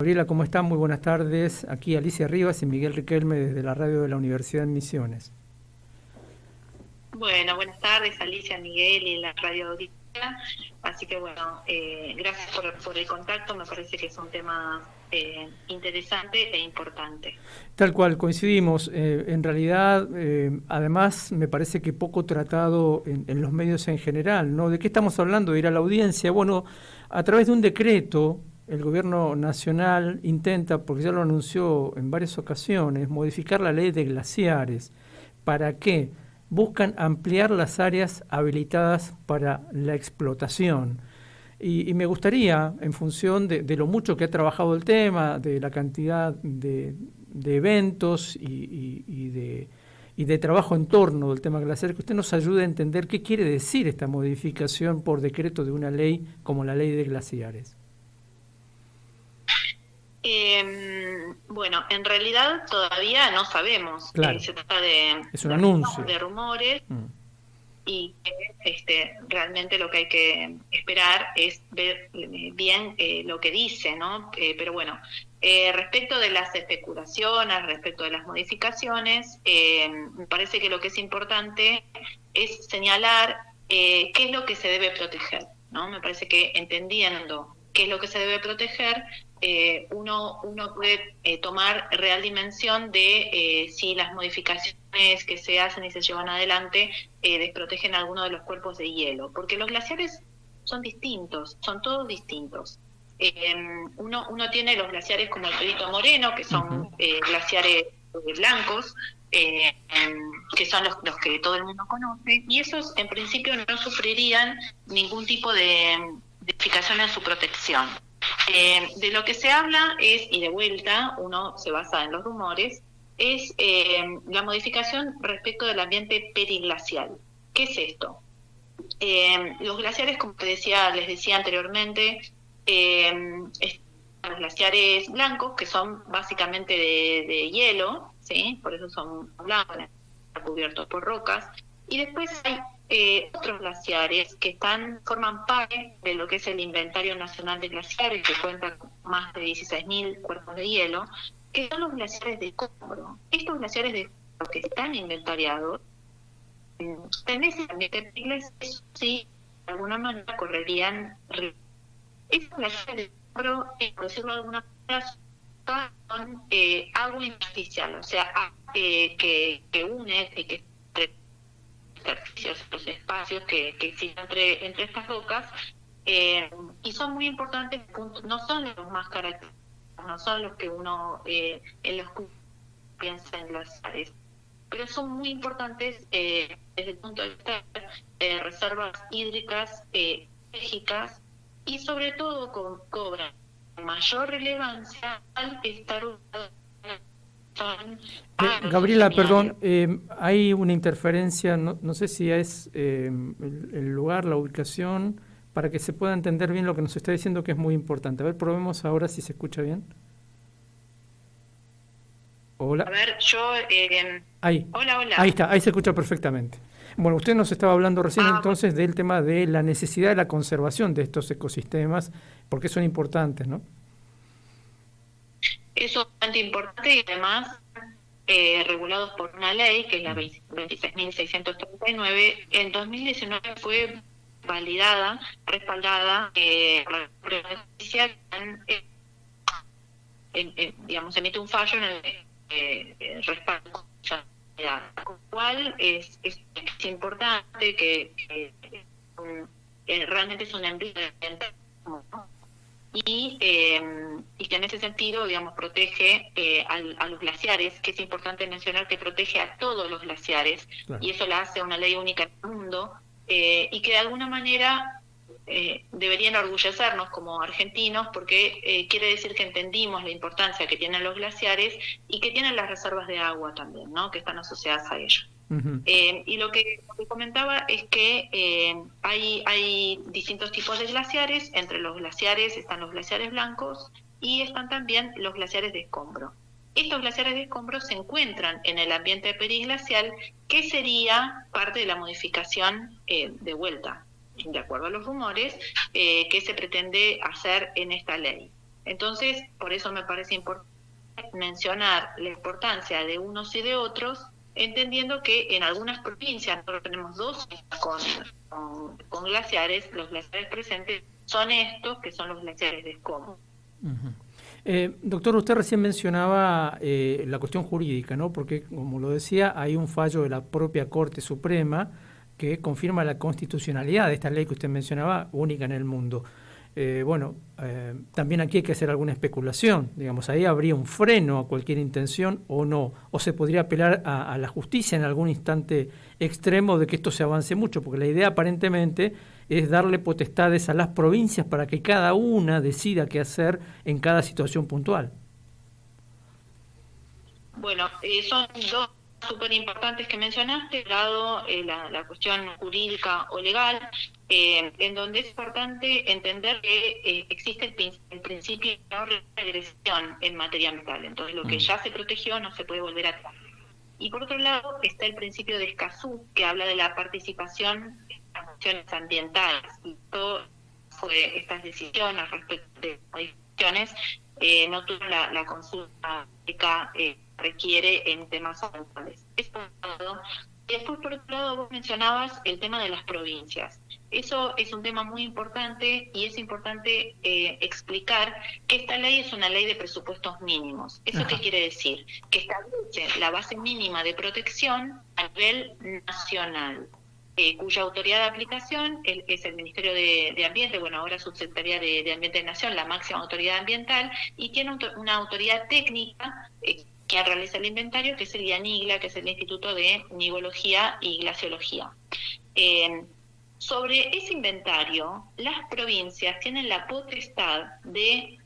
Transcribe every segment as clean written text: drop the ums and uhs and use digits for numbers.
Gabriela, ¿cómo están? Muy buenas tardes. Aquí Alicia Rivas y Miguel Riquelme desde la radio de la Universidad de Misiones. Bueno, buenas tardes, Alicia, Miguel y la radio audiencia. Así que bueno, gracias por el contacto. Me parece que es un tema interesante e importante. Tal cual, coincidimos. En realidad, además, me parece que poco tratado en los medios en general, ¿no? ¿De qué estamos hablando? De ir a la audiencia. Bueno, a través de un decreto, el gobierno nacional intenta, porque ya lo anunció en varias ocasiones, modificar la ley de glaciares. ¿Para qué? Buscan ampliar las áreas habilitadas para la explotación. Y me gustaría, en función de lo mucho que ha trabajado el tema, de la cantidad de eventos y de trabajo en torno del tema glaciar, que usted nos ayude a entender qué quiere decir esta modificación por decreto de una ley como la ley de glaciares. Bueno, en realidad todavía no sabemos. Claro, Se trata es un anuncio. de rumores. Y realmente lo que hay que esperar es ver bien lo que dice, ¿no? Pero bueno, respecto de las especulaciones, respecto de las modificaciones, me parece que lo que es importante es señalar qué es lo que se debe proteger, ¿no? Me parece que entendiendo qué es lo que se debe proteger, uno puede tomar real dimensión de si las modificaciones que se hacen y se llevan adelante desprotegen alguno de los cuerpos de hielo, porque los glaciares son distintos, son todos distintos. Uno tiene los glaciares como el Perito Moreno, que son glaciares blancos, que son los que todo el mundo conoce, y esos en principio no sufrirían ningún tipo de modificación en su protección. De lo que se habla es, y de vuelta uno se basa en los rumores, es la modificación respecto del ambiente periglacial. ¿Qué es esto? Los glaciares, como les decía anteriormente, los glaciares blancos, que son básicamente de hielo, ¿sí? Por eso son blancos, cubiertos por rocas, y después hay otros glaciares que forman parte de lo que es el Inventario Nacional de Glaciares, que cuenta con más de 16.000 cuerpos de hielo, que son los glaciares de escombro. Estos glaciares de escombro que están inventariados, en ese ambiente periglacial, sí, de alguna manera correrían riesgo. Estos glaciares de escombro, por decirlo de alguna manera, son agua intersticial, o sea, que une, que los espacios que existen entre estas rocas, y son muy importantes, no son los más característicos, no son los que uno en los que piensa en glaciares, pero son muy importantes desde el punto de vista de reservas hídricas estratégicas, y sobre todo cobran mayor relevancia al estar ubicados. Gabriela, perdón, hay una interferencia, no sé si es el lugar, la ubicación, para que se pueda entender bien lo que nos está diciendo, que es muy importante. A ver, probemos ahora si se escucha bien. Hola. A ver, yo... ahí. Hola. Ahí está, ahí se escucha perfectamente. Bueno, usted nos estaba hablando recién entonces del tema de la necesidad de la conservación de estos ecosistemas, porque son importantes, ¿no? Es bastante importante, y además regulados por una ley, que es la 26.639, en 2019 fue validada, respaldada por la justicia, digamos, emite un fallo en el respaldo, con lo cual es importante que realmente es un emblema y que en ese sentido, digamos, protege a los glaciares, que es importante mencionar que protege a todos los glaciares, claro. Y eso la hace una ley única en el mundo, y que de alguna manera deberían orgullecernos como argentinos, porque quiere decir que entendimos la importancia que tienen los glaciares y que tienen las reservas de agua también, ¿no? Que están asociadas a ellos. Y lo que comentaba es que hay distintos tipos de glaciares. Entre los glaciares están los glaciares blancos y están también los glaciares de escombro. Estos glaciares de escombro se encuentran en el ambiente periglacial, que sería parte de la modificación de vuelta, de acuerdo a los rumores, que se pretende hacer en esta ley. Entonces, por eso me parece importante mencionar la importancia de unos y de otros, entendiendo que en algunas provincias nosotros tenemos dos con glaciares, los glaciares presentes son estos, que son los glaciares de Escomún. Doctor, usted recién mencionaba la cuestión jurídica, ¿no? Porque, como lo decía, hay un fallo de la propia Corte Suprema que confirma la constitucionalidad de esta ley que usted mencionaba, única en el mundo. También aquí hay que hacer alguna especulación, digamos, ahí habría un freno a cualquier intención o no, o se podría apelar a la justicia en algún instante extremo de que esto se avance mucho, porque la idea aparentemente es darle potestades a las provincias para que cada una decida qué hacer en cada situación puntual. Bueno, son dos súper importantes que mencionaste, dado la cuestión jurídica o legal, en donde es importante entender que existe el principio de no regresión en materia ambiental. Entonces, lo que ya se protegió no se puede volver atrás. Y por otro lado está el principio de Escazú, que habla de la participación en las cuestiones ambientales. Y todas estas decisiones respecto de modificaciones no tuvieron la consulta pública requiere en temas ambientales. Eso por un lado. Y después, por otro lado, vos mencionabas el tema de las provincias. Eso es un tema muy importante y es importante explicar que esta ley es una ley de presupuestos mínimos. ¿Eso qué quiere decir? Que establece la base mínima de protección a nivel nacional, cuya autoridad de aplicación es el Ministerio de Ambiente, bueno, ahora Subsecretaría de Ambiente de Nación, la máxima autoridad ambiental, y tiene una autoridad técnica que realiza el inventario, que es el IANIGLA, que es el Instituto de Nigología y Glaciología. Sobre ese inventario, las provincias tienen la potestad de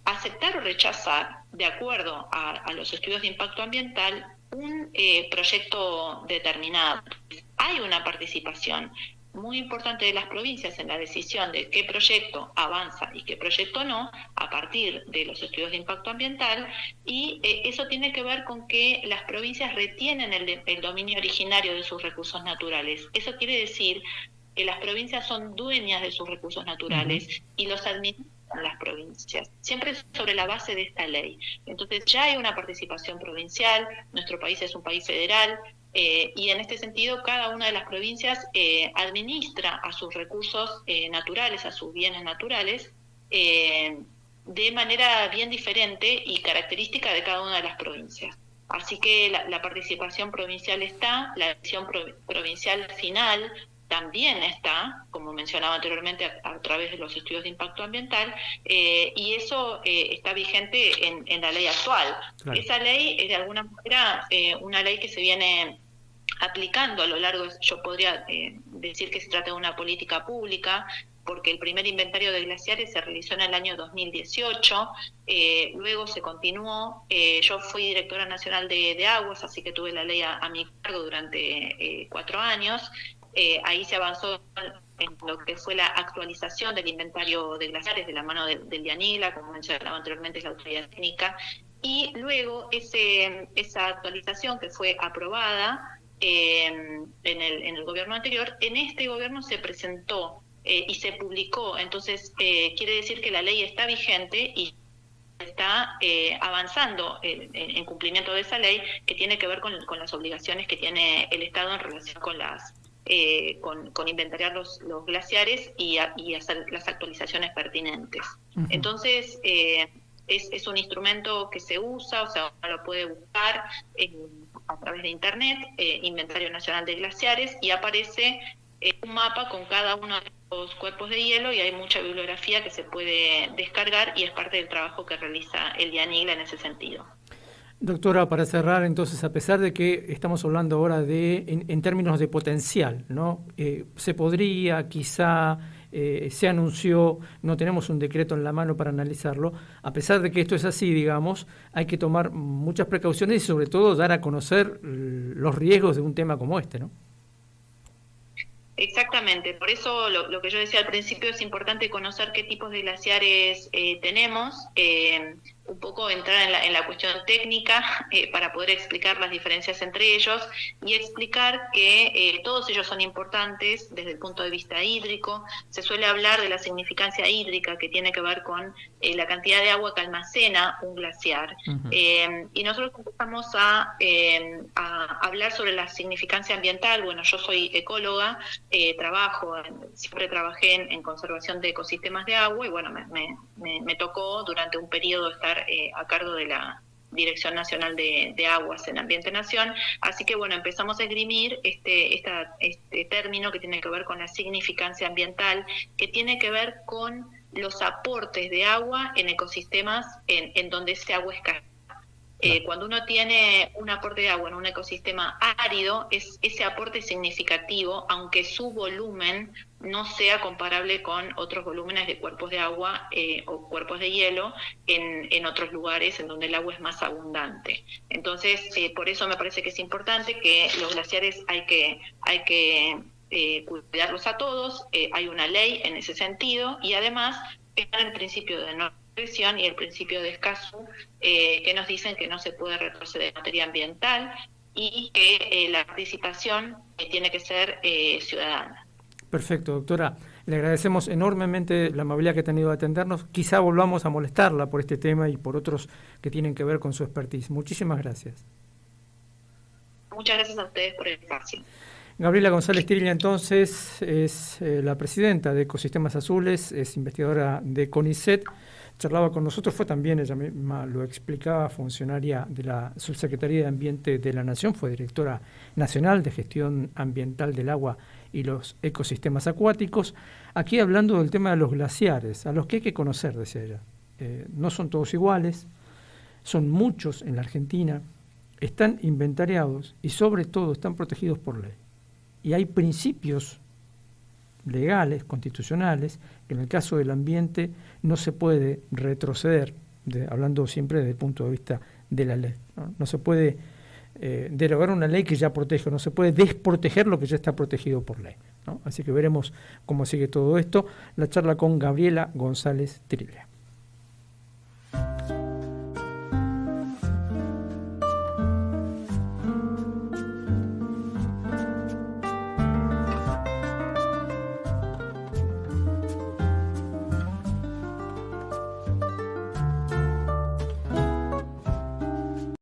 aceptar o rechazar, de acuerdo a los estudios de impacto ambiental, un proyecto determinado. Hay una participación muy importante de las provincias en la decisión de qué proyecto avanza y qué proyecto no, a partir de los estudios de impacto ambiental, y eso tiene que ver con que las provincias retienen el dominio originario de sus recursos naturales. Eso quiere decir que las provincias son dueñas de sus recursos naturales y los administran las provincias, siempre sobre la base de esta ley. Entonces ya hay una participación provincial, nuestro país es un país federal, y en este sentido cada una de las provincias administra a sus recursos naturales, a sus bienes naturales, de manera bien diferente y característica de cada una de las provincias. Así que la participación provincial está, la decisión provincial final también está, como mencionaba anteriormente, a través de los estudios de impacto ambiental, y eso está vigente en la ley actual. Claro. Esa ley es de alguna manera una ley que se viene aplicando a lo largo, yo podría decir que se trata de una política pública, porque el primer inventario de glaciares se realizó en el año 2018, luego se continuó, yo fui directora nacional de aguas, así que tuve la ley a mi cargo durante 4 años. Ahí se avanzó en lo que fue la actualización del inventario de glaciares de la mano del IANIGLA, como mencionaba anteriormente, es la autoridad técnica, y luego esa actualización que fue aprobada en el gobierno anterior, en este gobierno se presentó y se publicó. Entonces quiere decir que la ley está vigente y está avanzando en cumplimiento de esa ley, que tiene que ver con las obligaciones que tiene el Estado en relación con con inventariar los glaciares y hacer las actualizaciones pertinentes. Entonces es un instrumento que se usa, o sea, uno lo puede buscar a través de internet, Inventario Nacional de Glaciares, y aparece un mapa con cada uno de los cuerpos de hielo, y hay mucha bibliografía que se puede descargar, y es parte del trabajo que realiza el IANIGLA en ese sentido. Doctora, para cerrar, entonces, a pesar de que estamos hablando ahora en términos de potencial, ¿no? Se podría, quizá, se anunció, no tenemos un decreto en la mano para analizarlo, a pesar de que esto es así, digamos, hay que tomar muchas precauciones y sobre todo dar a conocer los riesgos de un tema como este, ¿no? Exactamente, por eso lo que yo decía al principio, es importante conocer qué tipos de glaciares tenemos. un poco entrar en la cuestión técnica para poder explicar las diferencias entre ellos y explicar que todos ellos son importantes desde el punto de vista hídrico. Se suele hablar de la significancia hídrica que tiene que ver con la cantidad de agua que almacena un glaciar. Uh-huh. Y nosotros empezamos a hablar sobre la significancia ambiental. Bueno, yo soy ecóloga, siempre trabajé en conservación de ecosistemas de agua y bueno, me tocó durante un periodo estar a cargo de la Dirección Nacional de Aguas en Ambiente Nación, así que bueno, empezamos a esgrimir este término que tiene que ver con la significancia ambiental, que tiene que ver con los aportes de agua en ecosistemas en donde ese agua es escasa. Cuando uno tiene un aporte de agua en un ecosistema árido, ese aporte es significativo, aunque su volumen no sea comparable con otros volúmenes de cuerpos de agua o cuerpos de hielo en otros lugares en donde el agua es más abundante. Entonces, por eso me parece que es importante que los glaciares hay que cuidarlos a todos, hay una ley en ese sentido, y además está el principio de no y el principio de Escazú, que nos dicen que no se puede retroceder en materia ambiental y que la participación tiene que ser ciudadana. Perfecto, doctora. Le agradecemos enormemente la amabilidad que ha tenido de atendernos. Quizá volvamos a molestarla por este tema y por otros que tienen que ver con su expertise. Muchísimas gracias. Muchas gracias a ustedes por el espacio. Gabriela González Tirilla, entonces, es la presidenta de Ecosistemas Azules, es investigadora de CONICET. Charlaba con nosotros, fue también, ella misma lo explicaba, funcionaria de la Subsecretaría de Ambiente de la Nación, fue directora nacional de Gestión Ambiental del Agua y los Ecosistemas Acuáticos. Aquí hablando del tema de los glaciares, a los que hay que conocer, decía ella. No son todos iguales, son muchos en la Argentina, están inventariados y sobre todo están protegidos por ley. Y hay principios legales, constitucionales, que en el caso del ambiente no se puede retroceder, hablando siempre desde el punto de vista de la ley. No se puede derogar una ley que ya protege, no se puede desproteger lo que ya está protegido por ley, ¿no? Así que veremos cómo sigue todo esto. La charla con Gabriela González Tirilla.